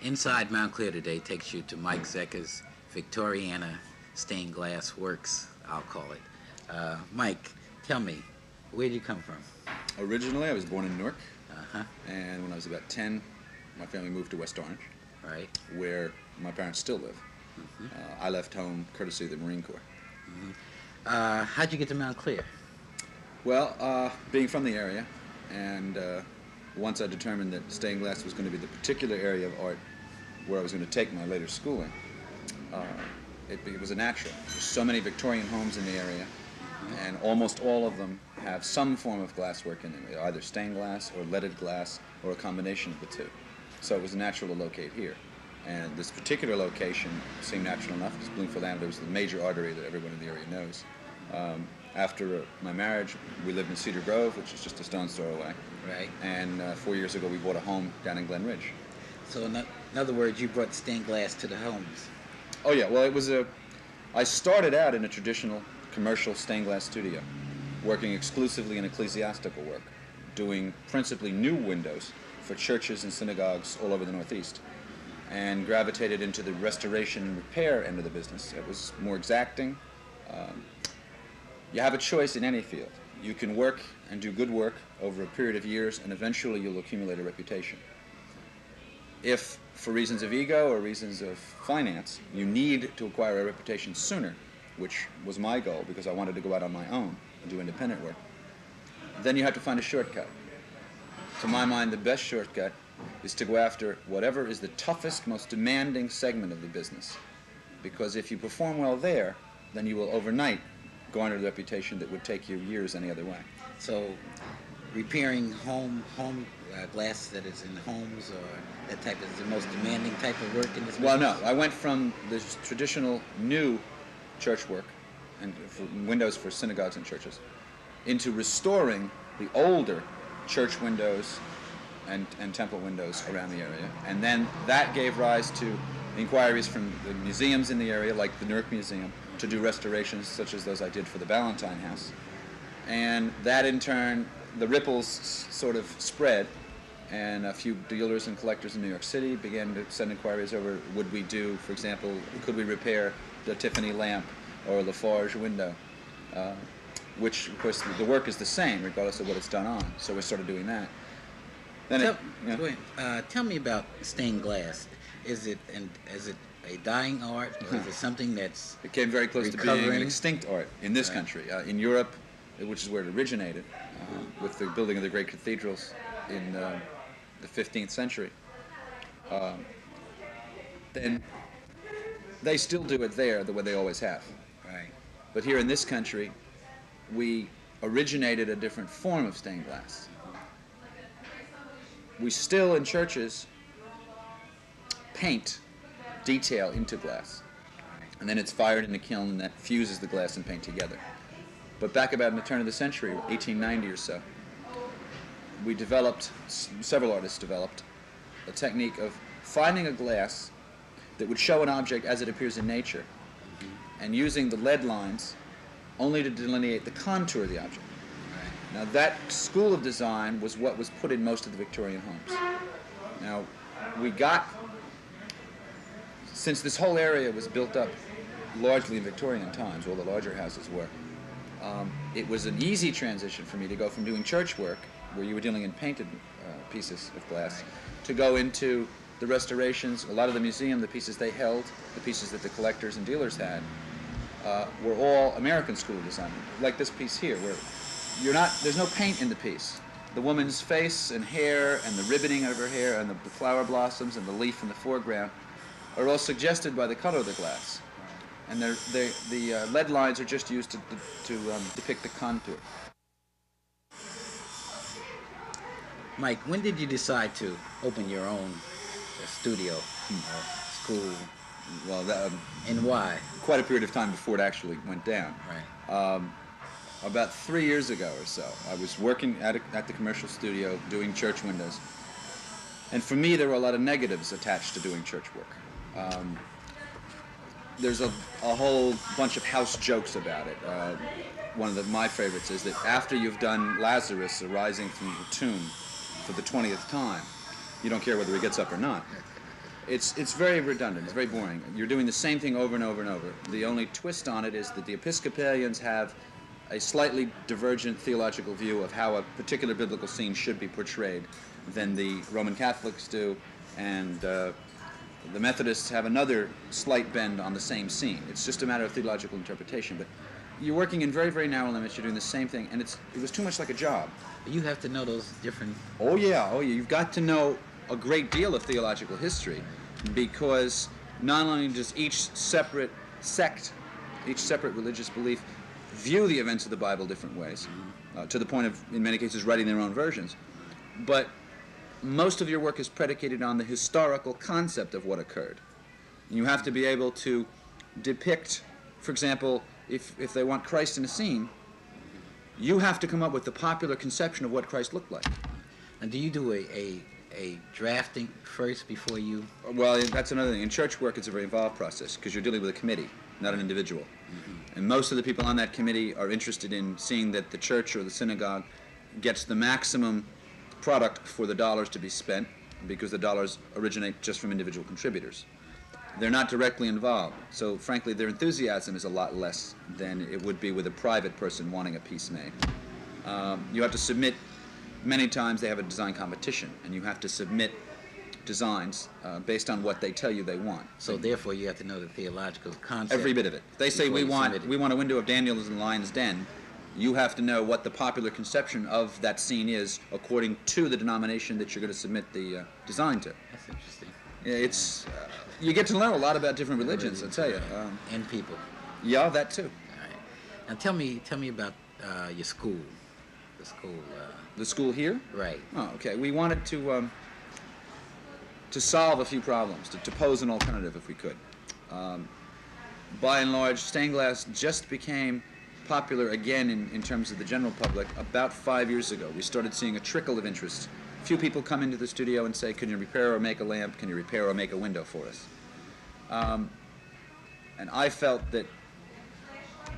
Inside Montclair today takes you to Mike Zecker's Victoriana Stained Glass Works, I'll call it. Mike, tell me, where did you come from? Originally, I was born in Newark, Uh-huh. and when I was about 10, my family moved to West Orange, Right. where my parents still live. Mm-hmm. I left home courtesy of the Marine Corps. Mm-hmm. How'd you get to Montclair? Well, being from the area, and once I determined that stained glass was going to be the particular area of art where I was going to take my later schooling, it was a natural. There's so many Victorian homes in the area, and almost all of them have some form of glasswork in them, either stained glass or leaded glass or a combination of the two. So it was natural to locate here. And this particular location seemed natural enough because Bloomfield Avenue was the major artery that everyone in the area knows. After my marriage, we lived in Cedar Grove, which is just a stone's throw away. Right. And 4 years ago, we bought a home down in Glen Ridge. So in other words, you brought stained glass to the homes. Oh yeah, well I started out in a traditional commercial stained glass studio, working exclusively in ecclesiastical work, doing principally new windows for churches and synagogues all over the Northeast, and gravitated into the restoration and repair end of the business. It was more exacting. You have a choice in any field. You can work and do good work over a period of years, and eventually you'll accumulate a reputation. If, for reasons of ego or reasons of finance, you need to acquire a reputation sooner, which was my goal because I wanted to go out on my own and do independent work, then you have to find a shortcut. To my mind, the best shortcut is to go after whatever is the toughest, most demanding segment of the business. Because if you perform well there, then you will overnight garner the reputation that would take you years any other way. So repairing home glass that is in homes or that type is the most demanding type of work in this business? Well, no. I went from this traditional new church work and for windows for synagogues and churches into restoring the older church windows and temple windows around the area. And then that gave rise to inquiries from the museums in the area, like the Newark Museum, to do restorations such as those I did for the Ballantine House. And that in turn, the ripples sort of spread, and a few dealers and collectors in New York City began to send inquiries over, would we do, for example, could we repair the Tiffany lamp or Lafarge window, which, of course, the work is the same regardless of what it's done on. So we started doing that. Then tell me about stained glass. Is it a dying art, or is it something that's it came very close recovering? to being an extinct art in this country. In Europe, which is where it originated, with the building of the great cathedrals in the 15th century, then they still do it there the way they always have. Right. But here in this country, we originated a different form of stained glass. We still, in churches, paint detail into glass. And then it's fired in a kiln that fuses the glass and paint together. But back about in the turn of the century, 1890 or so, we developed, several artists developed, a technique of finding a glass that would show an object as it appears in nature, and using the lead lines only to delineate the contour of the object. Now that school of design was what was put in most of the Victorian homes. Now since this whole area was built up largely in Victorian times, all the larger houses were, it was an easy transition for me to go from doing church work, where you were dealing in painted pieces of glass, to go into the restorations. A lot of the museum, the pieces they held, the pieces that the collectors and dealers had, were all American school of design, like this piece here, where there's no paint in the piece. The woman's face and hair and the ribboning of her hair and the flower blossoms and the leaf in the foreground are all suggested by the color of the glass. And the lead lines are just used to depict the contour. Mike, when did you decide to open your own studio or school? Well, and why? Quite a period of time before it actually went down. Right. About 3 years ago or so, I was working at the commercial studio doing church windows. And for me, there were a lot of negatives attached to doing church work. There's a whole bunch of house jokes about it. One of my favorites is that after you've done Lazarus arising from the tomb for the 20th time, you don't care whether he gets up or not. It's very redundant. It's very boring. You're doing the same thing over and over and over. The only twist on it is that the Episcopalians have a slightly divergent theological view of how a particular biblical scene should be portrayed than the Roman Catholics do, and the Methodists have another slight bend on the same scene. It's just a matter of theological interpretation. But you're working in very, very narrow limits. You're doing the same thing, and it was too much like a job. You have to know those different... Oh yeah. You've got to know a great deal of theological history, because not only does each separate sect, each separate religious belief view the events of the Bible different ways, to the point of, in many cases, writing their own versions, but most of your work is predicated on the historical concept of what occurred. You have to be able to depict, for example, if they want Christ in a scene, you have to come up with the popular conception of what Christ looked like. And do you do a drafting first before you... Well, that's another thing. In church work, it's a very involved process, because you're dealing with a committee, not an individual. And most of the people on that committee are interested in seeing that the church or the synagogue gets the maximum product for the dollars to be spent, because the dollars originate just from individual contributors. They're not directly involved, so frankly their enthusiasm is a lot less than it would be with a private person wanting a piece made. You have to submit, many times they have a design competition, and you have to submit designs based on what they tell you they want. So therefore you have to know the theological concept. Every bit of it. They say we want a window of Daniel's in the lion's den. You have to know what the popular conception of that scene is according to the denomination that you're going to submit the design to. That's interesting. It's you get to learn a lot about different religions, I'll tell you. And people. Yeah, that too. All right. Now tell me about your school. The school. The school here? Right. Oh, okay. We wanted to solve a few problems, to pose an alternative if we could. By and large, stained glass just became popular again in terms of the general public about 5 years ago. We started seeing a trickle of interest. A few people come into the studio and say, can you repair or make a lamp? Can you repair or make a window for us? And I felt that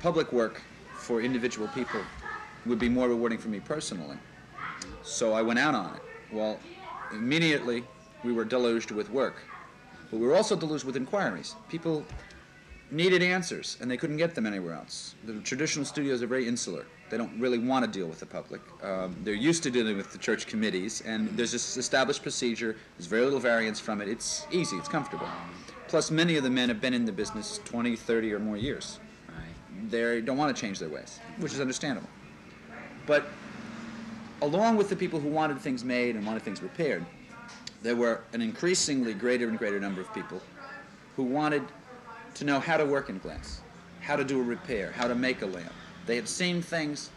public work for individual people would be more rewarding for me personally. So I went out on it. Well, immediately we were deluged with work, but we were also deluged with inquiries. People needed answers, and they couldn't get them anywhere else. The traditional studios are very insular. They don't really want to deal with the public. They're used to dealing with the church committees, and there's this established procedure. There's very little variance from it. It's easy. It's comfortable. Plus, many of the men have been in the business 20, 30 or more years. Right. They don't want to change their ways, which is understandable. But along with the people who wanted things made and wanted things repaired, there were an increasingly greater and greater number of people who wanted to know how to work in glass, how to do a repair, how to make a lamp. They had seen things,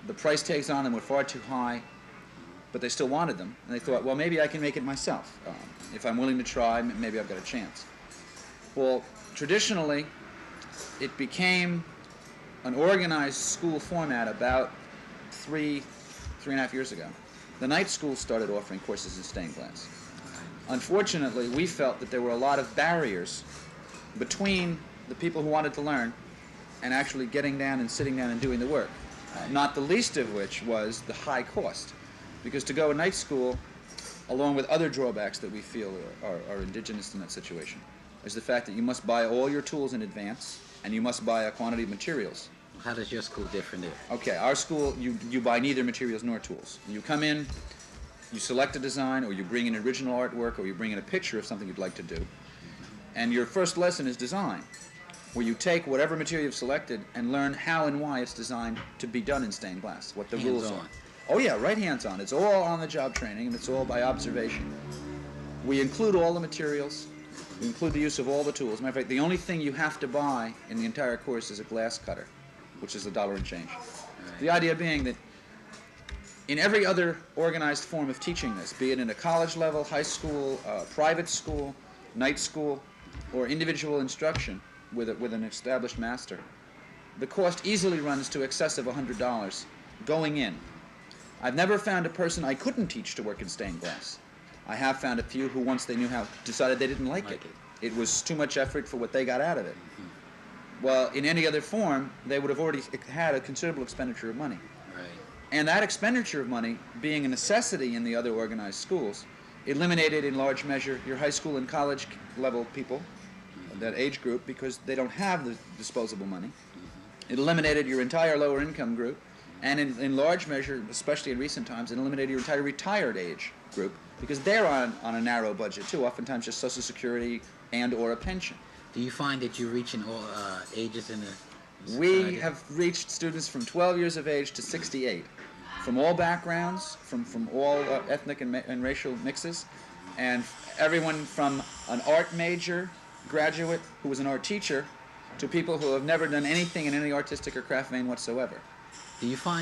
the price tags on them were far too high, but they still wanted them, and they thought, well, maybe I can make it myself. If I'm willing to try, maybe I've got a chance. Well, traditionally, it became an organized school format about three and a half years ago. The night school started offering courses in stained glass. Unfortunately, we felt that there were a lot of barriers between the people who wanted to learn and actually getting down and sitting down and doing the work. Not the least of which was the high cost. Because to go to night school, along with other drawbacks that we feel are indigenous in that situation, is the fact that you must buy all your tools in advance, and you must buy a quantity of materials. How does your school differ there? Okay, our school, you buy neither materials nor tools. You come in, you select a design, or you bring in original artwork, or you bring in a picture of something you'd like to do. And your first lesson is design, where you take whatever material you've selected and learn how and why it's designed to be done in stained glass, what the rules are. Oh yeah, right hands-on. It's all on-the-job training, and it's all by observation. We include all the materials. We include the use of all the tools. As a matter of fact, the only thing you have to buy in the entire course is a glass cutter, which is $1 and change. Right. The idea being that in every other organized form of teaching this, be it in a college level, high school, private school, night school, or individual instruction with an established master, the cost easily runs to excess of $100 going in. I've never found a person I couldn't teach to work in stained glass. I have found a few who, once they knew how, decided they didn't like it. It was too much effort for what they got out of it. Well, in any other form, they would have already had a considerable expenditure of money. Right. And that expenditure of money, being a necessity in the other organized schools, eliminated in large measure your high school and college level people, that age group, because they don't have the disposable money. It eliminated your entire lower income group, and in large measure, especially in recent times, it eliminated your entire retired age group, because they're on a narrow budget too, oftentimes just Social Security and or a pension. Do you find that you're reaching all ages in the society? We have reached students from 12 years of age to 68, from all backgrounds, from all ethnic and racial mixes, and everyone from an art major graduate who was an art teacher to people who have never done anything in any artistic or craft vein whatsoever. Do you find